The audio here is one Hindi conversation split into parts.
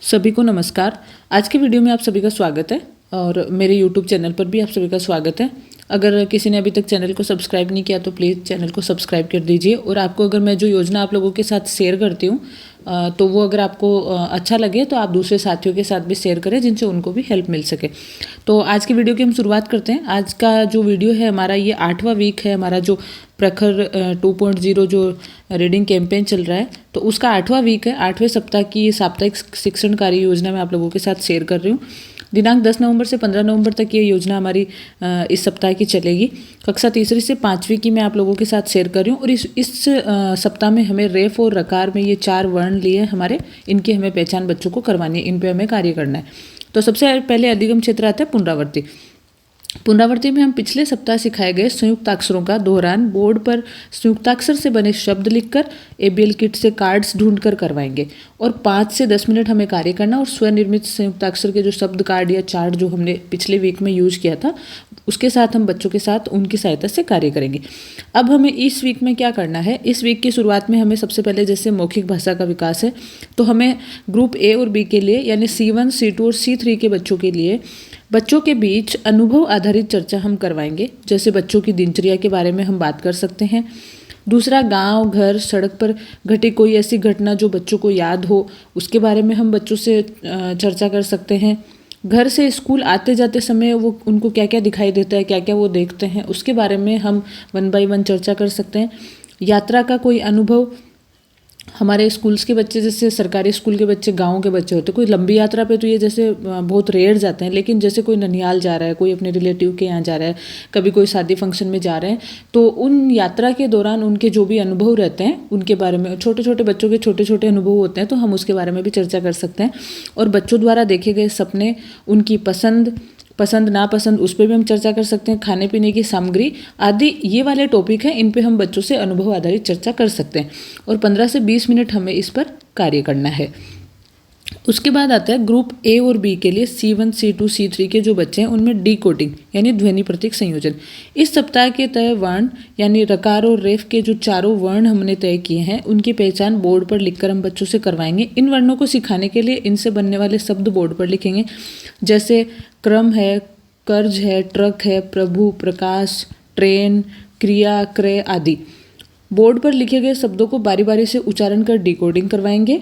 सभी को नमस्कार। आज के वीडियो में आप सभी का स्वागत है और मेरे YouTube चैनल पर भी आप सभी का स्वागत है। अगर किसी ने अभी तक चैनल को सब्सक्राइब नहीं किया तो प्लीज़ चैनल को सब्सक्राइब कर दीजिए। और आपको अगर मैं जो योजना आप लोगों के साथ शेयर करती हूँ तो वो अगर आपको अच्छा लगे तो आप दूसरे साथियों के साथ भी शेयर करें जिनसे उनको भी हेल्प मिल सके। तो आज की वीडियो की हम शुरुआत करते हैं। आज का जो वीडियो है हमारा ये 8वां वीक है, हमारा जो प्रखर 2.0 जो रीडिंग कैंपेन चल रहा है तो उसका 8वां वीक है। 8वें सप्ताह की साप्ताहिक शिक्षण कार्य योजना मैं आप लोगों के साथ शेयर कर रही हूँ। दिनांक 10 नवंबर से 15 नवंबर तक ये योजना हमारी इस सप्ताह की चलेगी। कक्षा तीसरी से 5वीं की मैं आप लोगों के साथ शेयर कर रही हूँ। और इस सप्ताह में हमें रेफ और रकार में ये 4 वर्ण लिए हमारे, इनकी हमें पहचान बच्चों को करवानी है, इन पे हमें कार्य करना है। तो सबसे पहले अधिगम क्षेत्र आता है पुनरावृत्ति। पुनरावृत्ति में हम पिछले सप्ताह सिखाए गए संयुक्ताक्षरों का दोहरान बोर्ड पर संयुक्ताक्षर से बने शब्द लिखकर एबीएल किट से कार्ड्स ढूंढकर करवाएंगे और 5 से 10 मिनट हमें कार्य करना। और स्वनिर्मित संयुक्ताक्षर के जो शब्द कार्ड या चार्ट जो हमने पिछले वीक में यूज किया था उसके साथ हम बच्चों के साथ उनकी सहायता से कार्य करेंगे। अब हमें इस वीक में क्या करना है, इस वीक की शुरुआत में हमें सबसे पहले जैसे मौखिक भाषा का विकास है तो हमें ग्रुप ए और बी के लिए यानी C1, C2 और C3 के बच्चों के लिए बच्चों के बीच अनुभव आधारित चर्चा हम करवाएंगे। जैसे बच्चों की दिनचर्या के बारे में हम बात कर सकते हैं। दूसरा, गांव, घर, सड़क पर घटी कोई ऐसी घटना जो बच्चों को याद हो उसके बारे में हम बच्चों से चर्चा कर सकते हैं। घर से स्कूल आते जाते समय वो उनको क्या क्या दिखाई देता है, क्या क्या वो देखते हैं, उसके बारे में हम 1 बाय 1 चर्चा कर सकते हैं। यात्रा का कोई अनुभव, हमारे स्कूल्स के बच्चे जैसे सरकारी स्कूल के बच्चे गाँव के बच्चे होते हैं, कोई लंबी यात्रा पे तो ये जैसे बहुत रेयर जाते हैं, लेकिन जैसे कोई ननिहाल जा रहा है, कोई अपने रिलेटिव के यहाँ जा रहा है, कभी कोई शादी फंक्शन में जा रहे हैं तो उन यात्रा के दौरान उनके जो भी अनुभव रहते हैं उनके बारे में, छोटे छोटे बच्चों के छोटे छोटे अनुभव होते हैं तो हम उसके बारे में भी चर्चा कर सकते हैं। और बच्चों द्वारा देखे गए सपने, उनकी पसंद नापसंद उस पर भी हम चर्चा कर सकते हैं। खाने पीने की सामग्री आदि ये वाले टॉपिक हैं, इन पे हम बच्चों से अनुभव आधारित चर्चा कर सकते हैं। और 15 से 20 मिनट हमें इस पर कार्य करना है। उसके बाद आता है ग्रुप ए और बी के लिए C1, C2, C3 के जो बच्चे हैं उनमें डिकोडिंग यानी ध्वनि प्रतीक संयोजन। इस सप्ताह के तय वर्ण यानी रकार और रेफ के जो चारों वर्ण हमने तय किए हैं उनकी पहचान बोर्ड पर लिखकर हम बच्चों से करवाएंगे। इन वर्णों को सिखाने के लिए इनसे बनने वाले शब्द बोर्ड पर लिखेंगे। जैसे क्रम है, कर्ज है, ट्रक है, प्रभु, प्रकाश, ट्रेन, क्रिया, क्रय आदि। बोर्ड पर लिखे गए शब्दों को बारी बारी से उच्चारण कर डिकोडिंग करवाएंगे।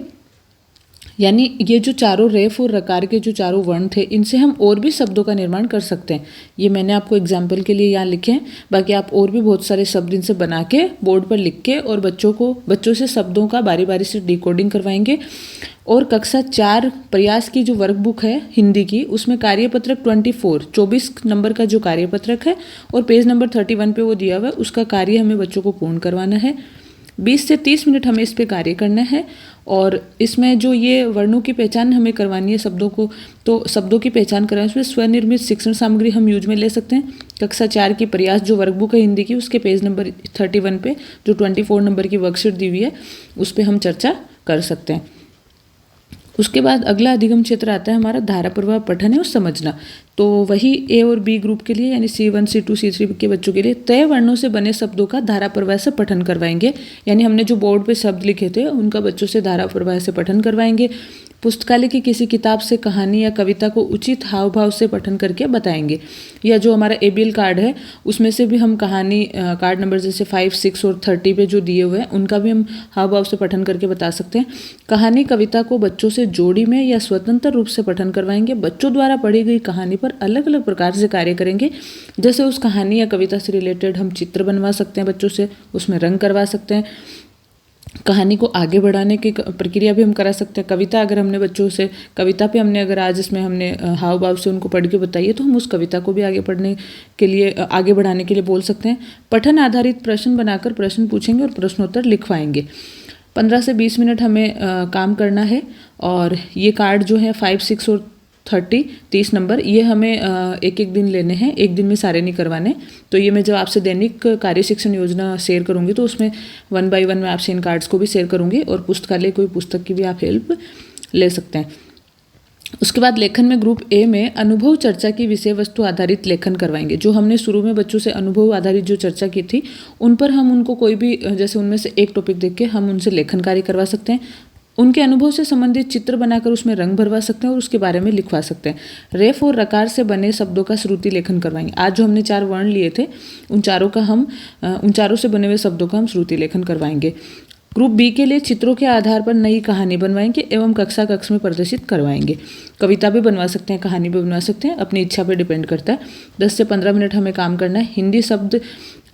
यानी ये जो चारों रेफ और रकार के जो चारों वर्ण थे इनसे हम और भी शब्दों का निर्माण कर सकते हैं। ये मैंने आपको एग्जाम्पल के लिए यहाँ लिखे हैं, बाकी आप और भी बहुत सारे शब्द इनसे बना के बोर्ड पर लिख के और बच्चों से शब्दों का बारी बारी से डिकोडिंग करवाएंगे। और कक्षा 4 प्रयास की जो वर्कबुक है हिंदी की उसमें कार्यपत्रक 24 नंबर का जो कार्यपत्रक है और पेज नंबर 31 पे वो दिया हुआ है, उसका कार्य हमें बच्चों को पूर्ण करवाना है। 20 से 30 मिनट हमें इस पे कार्य करना है। और इसमें जो ये वर्णों की पहचान हमें करवानी है शब्दों को, तो शब्दों की पहचान करवानी है। उसमें स्वनिर्मित शिक्षण सामग्री हम यूज में ले सकते हैं। कक्षा 4 की प्रयास जो वर्कबुक है हिंदी की उसके पेज नंबर 31 पे जो 24 नंबर की वर्कशीट दी हुई है उस पर हम चर्चा कर सकते हैं। उसके बाद अगला अधिगम क्षेत्र आता है हमारा धारा प्रवाह पठन है और समझना। तो वही ए और बी ग्रुप के लिए यानी C1, C2, C3 के बच्चों के लिए तय वर्णों से बने शब्दों का धारा प्रवाह से पठन करवाएंगे। यानी हमने जो बोर्ड पे शब्द लिखे थे उनका बच्चों से धारा प्रवाह से पठन करवाएंगे। पुस्तकालय की किसी किताब से कहानी या कविता को उचित हाव भाव से पठन करके बताएंगे। या जो हमारा एबीएल कार्ड है उसमें से भी हम कहानी कार्ड नंबर जैसे 5, 6 और 30 पे जो दिए हुए हैं उनका भी हम हाव भाव से पठन करके बता सकते हैं। कहानी कविता को बच्चों से जोड़ी में या स्वतंत्र रूप से पठन करवाएंगे। बच्चों द्वारा पढ़ी गई कहानी पर अलग अलग प्रकार से कार्य करेंगे। जैसे उस कहानी या कविता से रिलेटेड हम चित्र बनवा सकते हैं बच्चों से, उसमें रंग करवा सकते हैं। कहानी को आगे बढ़ाने की प्रक्रिया भी हम करा सकते हैं। कविता अगर हमने बच्चों से कविता पे हमने अगर आज इसमें हमने हाव भाव से उनको पढ़ के बताइए तो हम उस कविता को भी आगे पढ़ने के लिए आगे बढ़ाने के लिए बोल सकते हैं। पठन आधारित प्रश्न बनाकर प्रश्न पूछेंगे और प्रश्नोत्तर लिखवाएंगे। 15 से 20 मिनट हमें काम करना है। और ये कार्ड जो है 5, 6 और 30 नंबर ये हमें एक एक दिन लेने हैं, एक दिन में सारे नहीं करवाने। तो ये मैं जब आपसे दैनिक कार्य शिक्षण योजना शेयर करूँगी तो उसमें 1 बाय 1 मैं आपसे इन कार्ड्स को भी शेयर करूँगी और पुस्तकालय कोई पुस्तक की भी आप हेल्प ले सकते हैं। उसके बाद लेखन में ग्रुप ए में अनुभव चर्चा की विषय वस्तु आधारित लेखन करवाएंगे। जो हमने शुरू में बच्चों से अनुभव आधारित जो चर्चा की थी उन पर हम उनको कोई भी जैसे उनमें से एक टॉपिक देख के हम उनसे लेखन कार्य करवा सकते हैं। उनके अनुभव से संबंधित चित्र बनाकर उसमें रंग भरवा सकते हैं और उसके बारे में लिखवा सकते हैं। रेफ और रकार से बने शब्दों का श्रुति लेखन करवाएंगे। आज जो हमने 4 वर्ण लिए थे उन चारों से बने हुए शब्दों का हम श्रुति लेखन करवाएंगे। ग्रुप बी के लिए चित्रों के आधार पर नई कहानी बनवाएंगे एवं कक्षा में प्रदर्शित करवाएंगे। कविता भी बनवा सकते हैं, कहानी भी बनवा सकते हैं, अपनी इच्छा पर डिपेंड करता है। 10 से 15 मिनट हमें काम करना है। हिंदी शब्द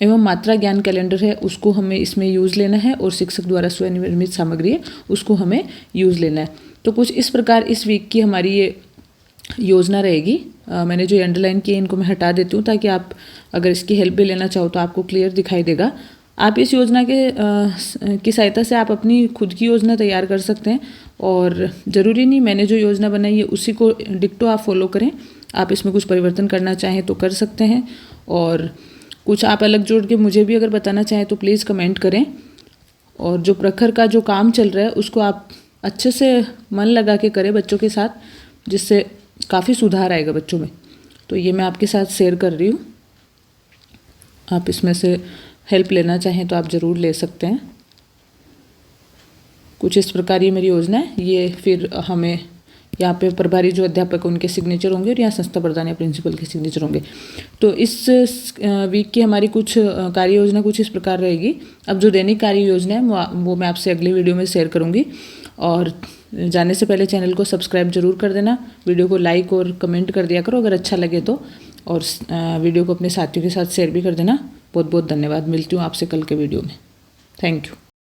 एवं मात्रा ज्ञान कैलेंडर है उसको हमें इसमें यूज़ लेना है और शिक्षक द्वारा स्वनिर्मित सामग्री है उसको हमें यूज़ लेना है। तो कुछ इस प्रकार इस वीक की हमारी ये योजना रहेगी। मैंने जो अंडरलाइन किए इनको मैं हटा देती हूँ ताकि आप अगर इसकी हेल्प भी लेना चाहो तो आपको क्लियर दिखाई देगा। आप इस योजना की सहायता से आप अपनी खुद की योजना तैयार कर सकते हैं और ज़रूरी नहीं मैंने जो योजना बनाई है उसी को डिक्टो आप फॉलो करें। आप इसमें कुछ परिवर्तन करना चाहें तो कर सकते हैं और कुछ आप अलग जोड़ के मुझे भी अगर बताना चाहें तो प्लीज़ कमेंट करें। और जो प्रखर का जो काम चल रहा है उसको आप अच्छे से मन लगा के करें बच्चों के साथ, जिससे काफ़ी सुधार आएगा बच्चों में। तो ये मैं आपके साथ शेयर कर रही हूँ। आप इसमें से हेल्प लेना चाहें तो आप ज़रूर ले सकते हैं। कुछ इस प्रकार ये मेरी योजना है। ये फिर हमें यहाँ पे प्रभारी जो अध्यापक उनके सिग्नेचर होंगे और यहाँ संस्था प्रधान या प्रिंसिपल के सिग्नेचर होंगे। तो इस वीक की हमारी कुछ कार्य योजना कुछ इस प्रकार रहेगी। अब जो दैनिक कार्य योजना है वो मैं आपसे अगले वीडियो में शेयर करूँगी। और जाने से पहले चैनल को सब्सक्राइब जरूर कर देना, वीडियो को लाइक और कमेंट कर दिया करो अगर अच्छा लगे तो, और वीडियो को अपने साथियों के साथ शेयर भी कर देना। बहुत बहुत धन्यवाद। मिलती हूँ आपसे कल के वीडियो में। Thank you.